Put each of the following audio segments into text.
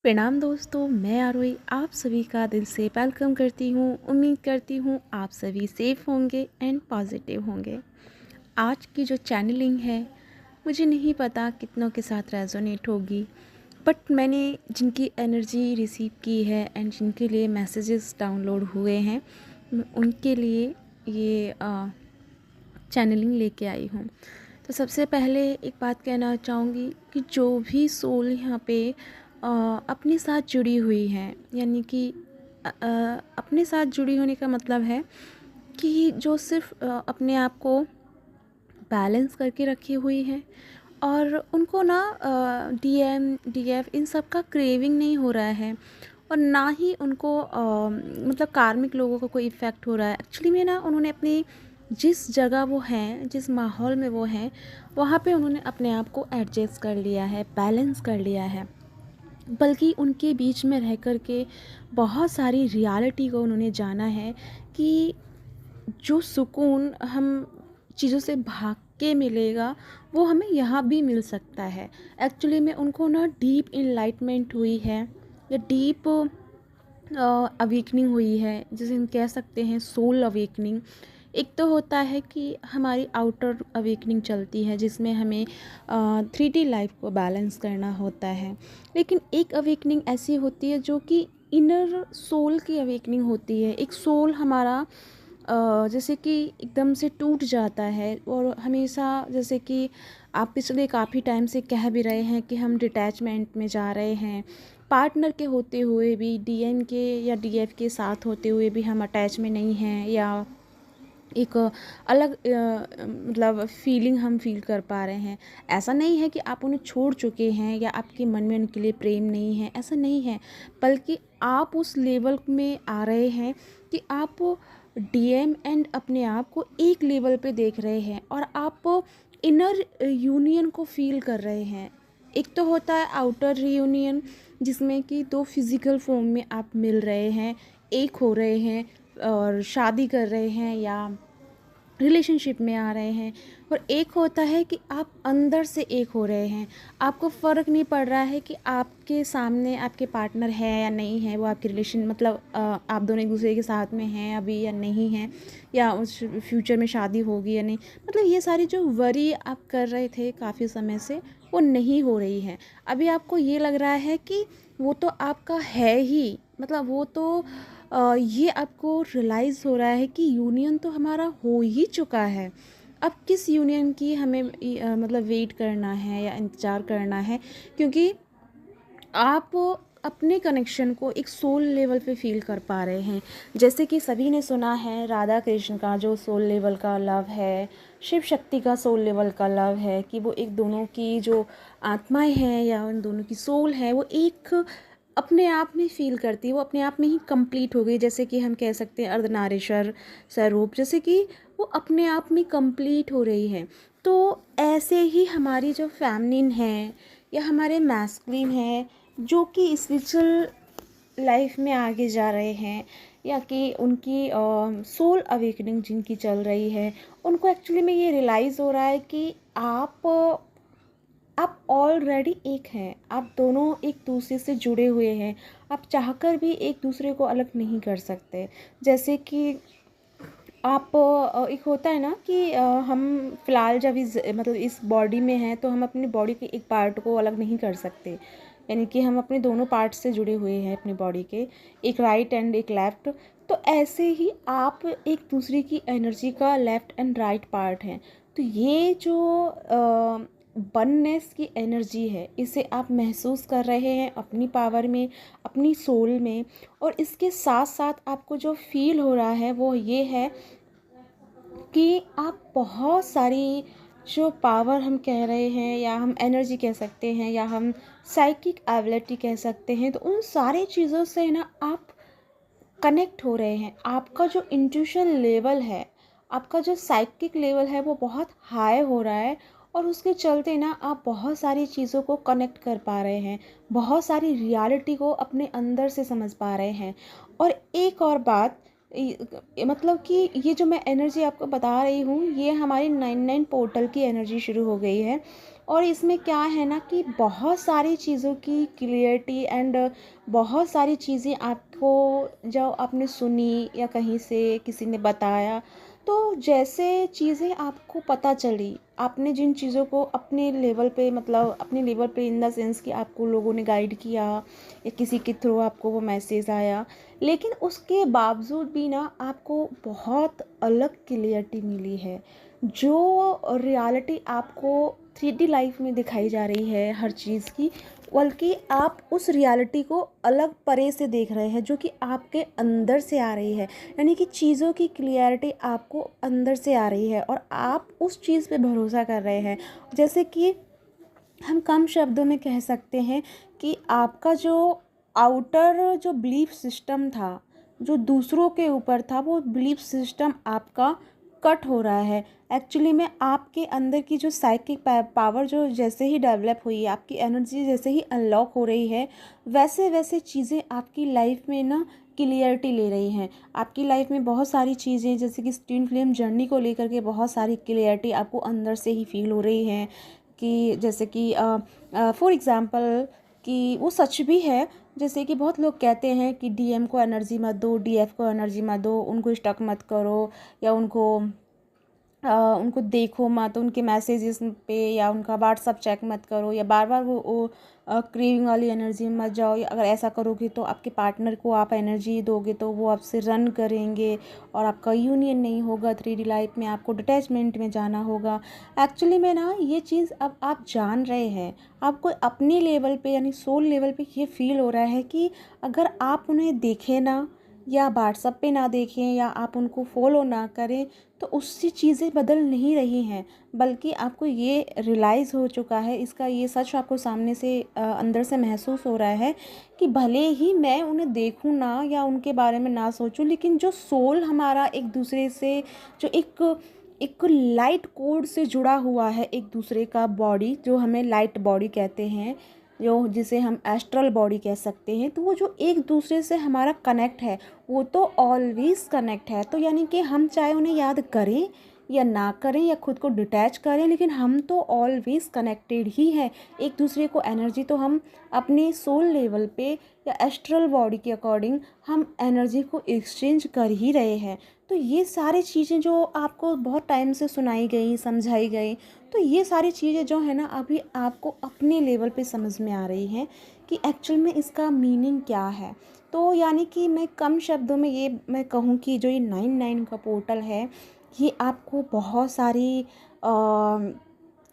प्रणाम दोस्तों, मैं आरोही आप सभी का दिल से वेलकम करती हूँ। उम्मीद करती हूँ आप सभी सेफ़ होंगे एंड पॉजिटिव होंगे। आज की जो चैनलिंग है मुझे नहीं पता कितनों के साथ रेजोनेट होगी, बट मैंने जिनकी एनर्जी रिसीव की है एंड जिनके लिए मैसेजेस डाउनलोड हुए हैं उनके लिए ये चैनलिंग लेके आई हूँ। तो सबसे पहले एक बात कहना चाहूँगी कि जो भी सोल यहाँ पे अपने साथ जुड़ी हुई है, यानी कि अपने साथ जुड़ी होने का मतलब है कि जो सिर्फ अपने आप को बैलेंस करके रखी हुई है और उनको ना डीएम डीएफ इन सब का क्रेविंग नहीं हो रहा है और ना ही उनको मतलब कार्मिक लोगों का कोई इफ़ेक्ट हो रहा है। एक्चुअली में ना उन्होंने अपनी जिस जगह वो हैं, जिस माहौल में वो हैं, वहाँ पे उन्होंने अपने आप को एडजस्ट कर लिया है, बैलेंस कर लिया है। बल्कि उनके बीच में रह कर के बहुत सारी रियलिटी को उन्होंने जाना है कि जो सुकून हम चीज़ों से भाग के मिलेगा वो हमें यहाँ भी मिल सकता है। एक्चुअली में उनको ना डीप इनलाइटमेंट हुई है या डीप अवेकनिंग हुई है, जिसे हम कह सकते हैं सोल अवेकनिंग। एक तो होता है कि हमारी आउटर अवेकनिंग चलती है जिसमें हमें 3D लाइफ को बैलेंस करना होता है, लेकिन एक अवेकनिंग ऐसी होती है जो कि इनर सोल की अवेकनिंग होती है। एक सोल हमारा जैसे कि एकदम से टूट जाता है और हमेशा, जैसे कि आप पिछले काफ़ी टाइम से कह भी रहे हैं कि हम डिटैचमेंट में जा रहे हैं, पार्टनर के होते हुए भी, डीएम के या डीएफ के साथ होते हुए भी हम अटैच में नहीं हैं, या एक अलग मतलब फीलिंग हम फील कर पा रहे हैं। ऐसा नहीं है कि आप उन्हें छोड़ चुके हैं या आपके मन में उनके लिए प्रेम नहीं है, ऐसा नहीं है, बल्कि आप उस लेवल में आ रहे हैं कि आप डीएम एंड अपने आप को एक लेवल पे देख रहे हैं और आप इनर यूनियन को फील कर रहे हैं। एक तो होता है आउटर यूनियन जिसमें कि दो फिज़िकल फॉर्म में आप मिल रहे हैं, एक हो रहे हैं और शादी कर रहे हैं या रिलेशनशिप में आ रहे हैं, और एक होता है कि आप अंदर से एक हो रहे हैं। आपको फ़र्क नहीं पड़ रहा है कि आपके सामने आपके पार्टनर है या नहीं है, वो आपके रिलेशन मतलब आप दोनों एक दूसरे के साथ में हैं अभी या नहीं हैं, या उस फ्यूचर में शादी होगी या नहीं। मतलब ये सारी जो वरी आप कर रहे थे काफ़ी समय से, वो नहीं हो रही है। अभी आपको ये लग रहा है कि वो तो आपका है ही, मतलब वो तो ये आपको रियलाइज़ हो रहा है कि यूनियन तो हमारा हो ही चुका है। अब किस यूनियन की हमें मतलब वेट करना है या इंतज़ार करना है, क्योंकि आप अपने कनेक्शन को एक सोल लेवल पे फील कर पा रहे हैं। जैसे कि सभी ने सुना है राधा कृष्ण का जो सोल लेवल का लव है, शिव शक्ति का सोल लेवल का लव है, कि वो एक दोनों की जो आत्माएं हैं या उन दोनों की सोल है वो एक अपने आप में फील करती है, वो अपने आप में ही कंप्लीट हो गई। जैसे कि हम कह सकते हैं अर्धनारीश्वर स्वरूप, जैसे कि वो अपने आप में कंप्लीट हो रही है। तो ऐसे ही हमारी जो फेमिनिन है या हमारे मैस्कुलिन है जो कि स्पिरिचुअल लाइफ में आगे जा रहे हैं, या कि उनकी सोल अवेकनिंग जिनकी चल रही है, उनको एक्चुअली में ये रियलाइज़ हो रहा है कि आप ऑलरेडी एक हैं। आप दोनों एक दूसरे से जुड़े हुए हैं। आप चाहकर भी एक दूसरे को अलग नहीं कर सकते। जैसे कि आप एक होता है ना कि हम फ़िलहाल जब मतलब इस बॉडी में हैं तो हम अपनी बॉडी के एक पार्ट को अलग नहीं कर सकते, यानी कि हम अपने दोनों पार्ट से जुड़े हुए हैं अपनी बॉडी के, एक राइट एंड एक लेफ़्ट। तो ऐसे ही आप एक दूसरे की एनर्जी का लेफ़्ट एंड राइट पार्ट हैं। तो ये जो वननेस की एनर्जी है, इसे आप महसूस कर रहे हैं अपनी पावर में, अपनी सोल में। और इसके साथ साथ आपको जो फील हो रहा है वो ये है कि आप बहुत सारी जो पावर हम कह रहे हैं, या हम एनर्जी कह सकते हैं, या हम साइकिक एबिलिटी कह सकते हैं, तो उन सारी चीज़ों से ना आप कनेक्ट हो रहे हैं। आपका जो इंट्यूशन लेवल है, आपका जो साइकिक लेवल है, वो बहुत हाई हो रहा है, और उसके चलते ना आप बहुत सारी चीज़ों को कनेक्ट कर पा रहे हैं, बहुत सारी रियलिटी को अपने अंदर से समझ पा रहे हैं। और एक और बात, मतलब कि ये जो मैं एनर्जी आपको बता रही हूँ, ये हमारी 99 पोर्टल की एनर्जी शुरू हो गई है। और इसमें क्या है ना कि बहुत सारी चीज़ों की क्लियरिटी एंड बहुत सारी चीज़ें आपको जो आपने सुनी या कहीं से किसी ने बताया, तो जैसे चीज़ें आपको पता चली, आपने जिन चीज़ों को अपने लेवल पे मतलब अपने लेवल पे इन द सेंस कि आपको लोगों ने गाइड किया या किसी के थ्रू आपको वो मैसेज आया, लेकिन उसके बावजूद भी ना आपको बहुत अलग क्लियरिटी मिली है। जो रियलिटी आपको 3D लाइफ में दिखाई जा रही है हर चीज़ की, बल्कि आप उस रियलिटी को अलग परे से देख रहे हैं जो कि आपके अंदर से आ रही है। यानी कि चीज़ों की क्लियरिटी आपको अंदर से आ रही है और आप उस चीज़ पे भरोसा कर रहे हैं। जैसे कि हम कम शब्दों में कह सकते हैं कि आपका जो आउटर जो बिलीफ सिस्टम था, जो दूसरों के ऊपर था, वो बिलीफ सिस्टम आपका कट हो रहा है। एक्चुअली में आपके अंदर की जो साइकिक पावर जो जैसे ही डेवलप हुई है, आपकी एनर्जी जैसे ही अनलॉक हो रही है, वैसे वैसे चीज़ें आपकी लाइफ में ना क्लियरिटी ले रही हैं। आपकी लाइफ में बहुत सारी चीज़ें जैसे कि ट्विन फ्लेम जर्नी को लेकर के बहुत सारी क्लियरिटी आपको अंदर से ही फील हो रही हैं। कि जैसे कि फॉर एग्ज़ाम्पल कि वो सच भी है। जैसे कि बहुत लोग कहते हैं कि डीएम को एनर्जी मत दो, डीएफ को एनर्जी मत दो, उनको स्टक मत करो या उनको देखो मत, उनके मैसेजेस पे या उनका व्हाट्सअप चेक मत करो या बार बार वो क्रेविंग वाली एनर्जी में मत जाओ। या अगर ऐसा करोगे तो आपके पार्टनर को आप एनर्जी दोगे तो वो आपसे रन करेंगे और आपका यूनियन नहीं होगा। 3D लाइफ में आपको डिटैचमेंट में जाना होगा। एक्चुअली में ना ये चीज़ अब आप जान रहे हैं, आपको अपने लेवल पे यानी सोल लेवल पे ये फील हो रहा है कि अगर आप उन्हें देखें ना या व्हाट्सएप पे ना देखें या आप उनको फॉलो ना करें तो उससे चीज़ें बदल नहीं रही हैं, बल्कि आपको ये रियलाइज़ हो चुका है, इसका ये सच आपको सामने से अंदर से महसूस हो रहा है कि भले ही मैं उन्हें देखूं ना या उनके बारे में ना सोचूं, लेकिन जो सोल हमारा एक दूसरे से जो एक एक लाइट कोड से जुड़ा हुआ है, एक दूसरे का बॉडी जो हमें लाइट बॉडी कहते हैं, जो जिसे हम एस्ट्रल बॉडी कह सकते हैं, तो वो जो एक दूसरे से हमारा कनेक्ट है वो तो ऑलवेज कनेक्ट है। तो यानी कि हम चाहे उन्हें याद करें या ना करें या खुद को डिटैच करें, लेकिन हम तो ऑलवेज कनेक्टेड ही है एक दूसरे को। एनर्जी तो हम अपने सोल लेवल पे या एस्ट्रल बॉडी के अकॉर्डिंग हम एनर्जी को एक्सचेंज कर ही रहे हैं। तो ये सारी चीज़ें जो आपको बहुत टाइम से सुनाई गई, समझाई गई, तो ये सारी चीज़ें जो है ना अभी आपको अपने लेवल पे समझ में आ रही हैं कि एक्चुअल में इसका मीनिंग क्या है। तो यानी कि मैं कम शब्दों में ये मैं कहूँ कि जो ये 99 का पोर्टल है, ये आपको बहुत सारी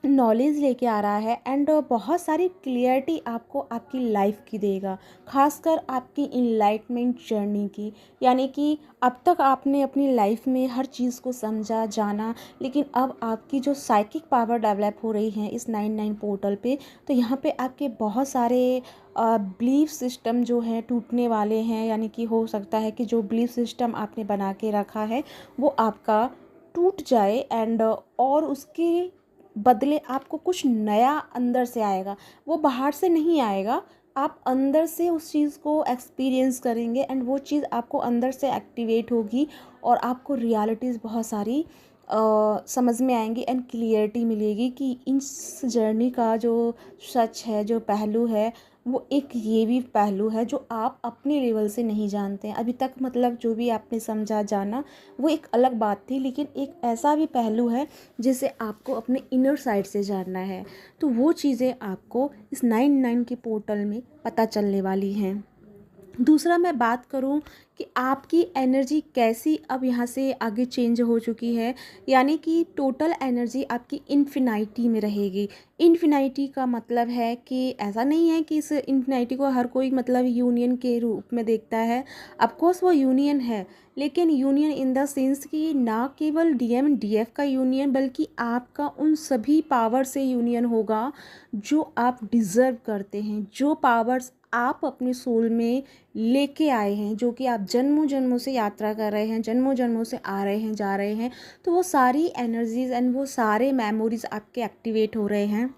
नॉलेज लेके आ रहा है एंड बहुत सारी क्लियरिटी आपको आपकी लाइफ की देगा, खासकर आपकी इनलाइटमेंट जर्नी की। यानी कि अब तक आपने अपनी लाइफ में हर चीज़ को समझा जाना, लेकिन अब आपकी जो साइकिक पावर डेवलप हो रही है इस 99 पोर्टल पे, तो यहाँ पे आपके बहुत सारे बिलीफ सिस्टम जो है टूटने वाले हैं। यानी कि हो सकता है कि जो बिलीफ सिस्टम आपने बना के रखा है वो आपका टूट जाए एंड और उसके बदले आपको कुछ नया अंदर से आएगा। वो बाहर से नहीं आएगा, आप अंदर से उस चीज़ को एक्सपीरियंस करेंगे एंड वो चीज़ आपको अंदर से एक्टिवेट होगी और आपको रियलिटीज़ बहुत सारी समझ में आएंगी एंड क्लियरिटी मिलेगी कि इस जर्नी का जो सच है, जो पहलू है, वो एक ये भी पहलू है जो आप अपने लेवल से नहीं जानते हैं अभी तक। मतलब जो भी आपने समझा जाना वो एक अलग बात थी, लेकिन एक ऐसा भी पहलू है जिसे आपको अपने इनर साइड से जानना है। तो वो चीज़ें आपको इस 99 के पोर्टल में पता चलने वाली हैं। दूसरा मैं बात करूं कि आपकी एनर्जी कैसी अब यहाँ से आगे चेंज हो चुकी है। यानी कि टोटल एनर्जी आपकी इन्फिनिटी में रहेगी। इन्फिनिटी का मतलब है कि ऐसा नहीं है कि इस इन्फिनिटी को हर कोई मतलब यूनियन के रूप में देखता है। ऑफकोर्स वो यूनियन है, लेकिन यूनियन इन द सेंस कि ना केवल डीएम डीएफ का यूनियन, बल्कि आपका उन सभी पावर से यूनियन होगा जो आप डिज़र्व करते हैं, जो पावर्स आप अपने सोल में लेके आए हैं, जो कि आप जन्मों जन्मों से यात्रा कर रहे हैं, जन्मों जन्मों से आ रहे हैं, जा रहे हैं। तो वो सारी एनर्जीज एंड वो सारे मेमोरीज आपके एक्टिवेट हो रहे हैं,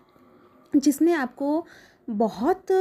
जिसने आपको बहुत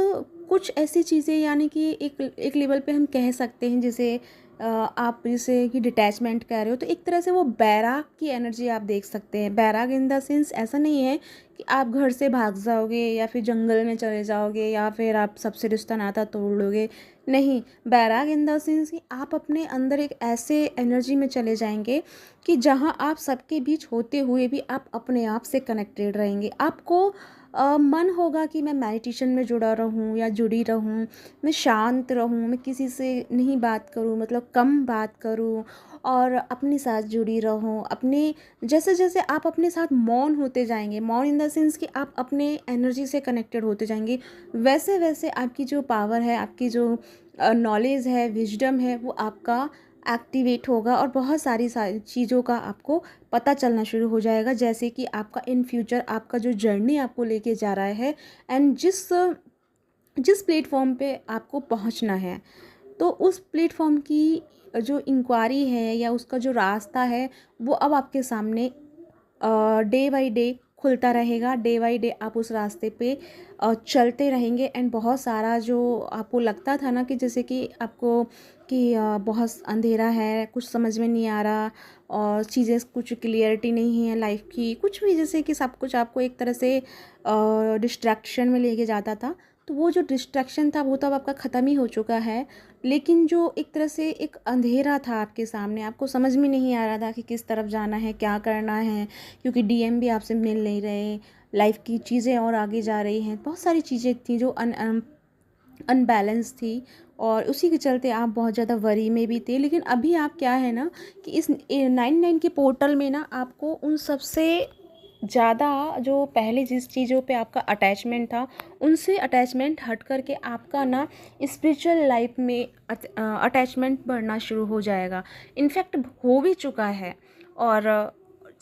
कुछ ऐसी चीज़ें यानी कि एक लेवल पे हम कह सकते हैं, जैसे आप जैसे कि डिटैचमेंट कह रहे हो, तो एक तरह से वो बैराग की एनर्जी आप देख सकते हैं। बैराग इन द सेंस ऐसा नहीं है कि आप घर से भाग जाओगे या फिर जंगल में चले जाओगे या फिर आप सबसे रिश्ता नाता तोड़ लोगे। नहीं, बैराग इन द सेंस कि आप अपने अंदर एक ऐसे एनर्जी में चले जाएंगे कि जहाँ आप सबके बीच होते हुए भी आप अपने आप से कनेक्टेड रहेंगे। आपको मन होगा कि मैं मेडिटेशन में जुड़ा रहूं या जुड़ी रहूं, मैं शांत रहूं, मैं किसी से नहीं बात करूं, मतलब कम बात करूं और अपने साथ जुड़ी रहूं। अपने जैसे जैसे आप अपने साथ मौन होते जाएंगे, मौन इन द सेंस कि आप अपने एनर्जी से कनेक्टेड होते जाएंगे, वैसे वैसे आपकी जो पावर है, आपकी जो नॉलेज है, विजडम है, वो आपका एक्टिवेट होगा और बहुत सारी सारी चीज़ों का आपको पता चलना शुरू हो जाएगा। जैसे कि आपका इन फ्यूचर आपका जो जर्नी आपको लेके जा रहा है एंड जिस जिस प्लेटफॉर्म पे आपको पहुंचना है, तो उस प्लेटफॉर्म की जो इंक्वायरी है या उसका जो रास्ता है, वो अब आपके सामने डे बाय डे खुलता रहेगा। डे बाय डे आप उस रास्ते पे चलते रहेंगे एंड बहुत सारा जो आपको लगता था ना कि जैसे कि आपको कि बहुत अंधेरा है, कुछ समझ में नहीं आ रहा और चीज़ें कुछ क्लियरिटी नहीं है लाइफ की, कुछ भी जैसे कि सब कुछ आपको एक तरह से डिस्ट्रैक्शन में लेके जाता था, तो वो जो डिस्ट्रैक्शन था वो तो अब आपका ख़त्म ही हो चुका है। लेकिन जो एक तरह से एक अंधेरा था आपके सामने, आपको समझ में नहीं आ रहा था कि किस तरफ जाना है, क्या करना है, क्योंकि डीएम भी आपसे मिल नहीं रहे, लाइफ की चीज़ें और आगे जा रही हैं, बहुत सारी चीज़ें थी जो अनबैलेंस थी और उसी के चलते आप बहुत ज़्यादा वरी में भी थे। लेकिन अभी आप क्या है ना कि इस 99 के पोर्टल में ना आपको उन सबसे ज़्यादा जो पहले जिस चीज़ों पे आपका अटैचमेंट था, उनसे अटैचमेंट हट करके आपका ना स्पिरिचुअल लाइफ में अटैचमेंट बढ़ना शुरू हो जाएगा। इनफैक्ट हो भी चुका है। और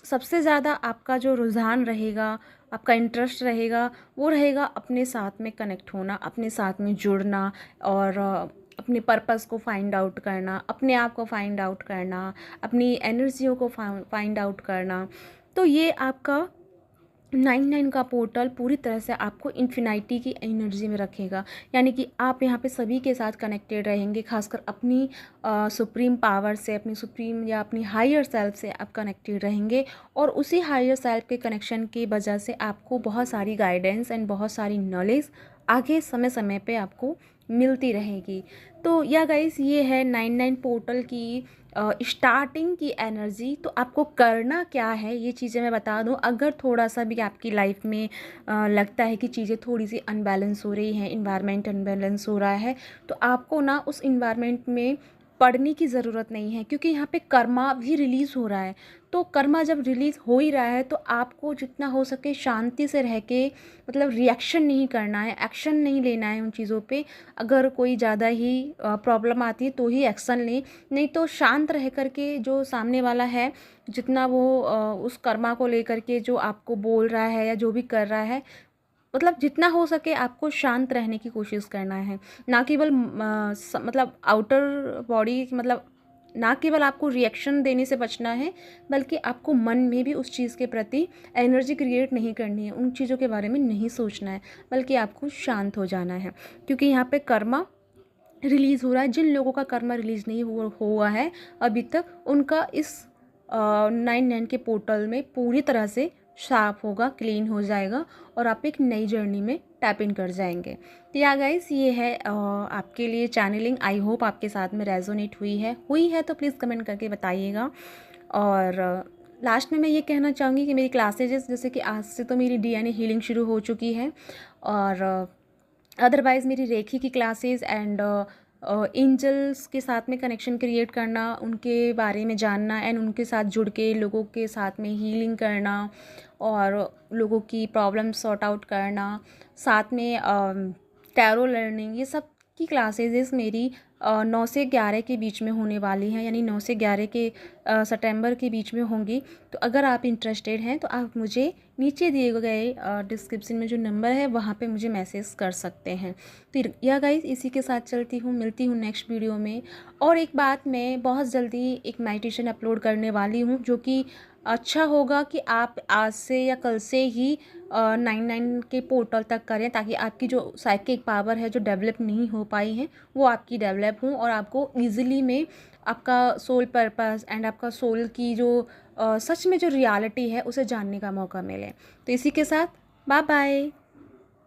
सबसे ज़्यादा आपका जो रुझान रहेगा, आपका इंटरेस्ट रहेगा, वो रहेगा अपने साथ में कनेक्ट होना, अपने साथ में जुड़ना और अपने पर्पस को फाइंड आउट करना, अपने आप को फाइंड आउट करना, अपनी एनर्जियों को फाइंड आउट करना। तो ये आपका 99 का पोर्टल पूरी तरह से आपको इन्फिनिटी की एनर्जी में रखेगा, यानी कि आप यहाँ पे सभी के साथ कनेक्टेड रहेंगे, खासकर अपनी सुप्रीम पावर से, अपनी सुप्रीम या अपनी हायर सेल्फ से आप कनेक्टेड रहेंगे। और उसी हायर सेल्फ के कनेक्शन की वजह से आपको बहुत सारी गाइडेंस एंड बहुत सारी नॉलेज आगे समय समय पे आपको मिलती रहेगी। तो या गाइस, ये है 99 पोर्टल की स्टार्टिंग की एनर्जी। तो आपको करना क्या है ये चीज़ें मैं बता दूं। अगर थोड़ा सा भी आपकी लाइफ में लगता है कि चीज़ें थोड़ी सी अनबैलेंस हो रही हैं, इन्वायरमेंट अनबैलेंस हो रहा है, तो आपको ना उस इन्वायरमेंट में पढ़ने की ज़रूरत नहीं है, क्योंकि यहाँ पे कर्मा भी रिलीज़ हो रहा है। तो कर्मा जब रिलीज़ हो ही रहा है, तो आपको जितना हो सके शांति से रह के, मतलब रिएक्शन नहीं करना है, एक्शन नहीं लेना है उन चीज़ों पे। अगर कोई ज़्यादा ही प्रॉब्लम आती है तो ही एक्शन लें, नहीं तो शांत रह कर के जो सामने वाला है, जितना वो उस कर्मा को लेकर के जो आपको बोल रहा है या जो भी कर रहा है, मतलब जितना हो सके आपको शांत रहने की कोशिश करना है। ना केवल मतलब आउटर बॉडी, मतलब ना केवल आपको रिएक्शन देने से बचना है, बल्कि आपको मन में भी उस चीज़ के प्रति एनर्जी क्रिएट नहीं करनी है, उन चीज़ों के बारे में नहीं सोचना है, बल्कि आपको शांत हो जाना है। क्योंकि यहाँ पे कर्मा रिलीज़ हो रहा है। जिन लोगों का कर्मा रिलीज़ नहीं हुआ है अभी तक, उनका इस 99 के पोर्टल में पूरी तरह से साफ होगा, क्लीन हो जाएगा और आप एक नई जर्नी में टैप इन कर जाएंगे। तो या गाइस, ये है आपके लिए चैनलिंग। आई होप आपके साथ में रेजोनेट हुई है तो प्लीज़ कमेंट करके बताइएगा। और लास्ट में मैं ये कहना चाहूँगी कि मेरी क्लासेज, जैसे कि आज से तो मेरी डीएनए हीलिंग शुरू हो चुकी है, और अदरवाइज़ मेरी रेखी की क्लासेस एंड एंजल्स के साथ में कनेक्शन क्रिएट करना, उनके बारे में जानना एंड उनके साथ जुड़ के लोगों के साथ में हीलिंग करना और लोगों की प्रॉब्लम सॉर्ट आउट करना, साथ में टैरो लर्निंग, ये सब की क्लासेस मेरी 9 से 11 के बीच में होने वाली हैं, यानी 9 से 11 के सितंबर के बीच में होंगी। तो अगर आप इंटरेस्टेड हैं तो आप मुझे नीचे दिए गए डिस्क्रिप्शन में जो नंबर है वहाँ पे मुझे मैसेज कर सकते हैं। तो या गाइस, इसी के साथ चलती हूँ, मिलती हूँ नेक्स्ट वीडियो में। और एक बात, मैं बहुत जल्दी एक मेडिटेशन अपलोड करने वाली हूँ, जो कि अच्छा होगा कि आप आज से या कल से ही 99 के पोर्टल तक करें, ताकि आपकी जो साइकिक पावर है जो डेवलप नहीं हो पाई है वो आपकी डेवलप हों और आपको ईज़िली में आपका सोल पर्पस एंड आपका सोल की जो सच में जो रियलिटी है उसे जानने का मौका मिले। तो इसी के साथ बाय बाय।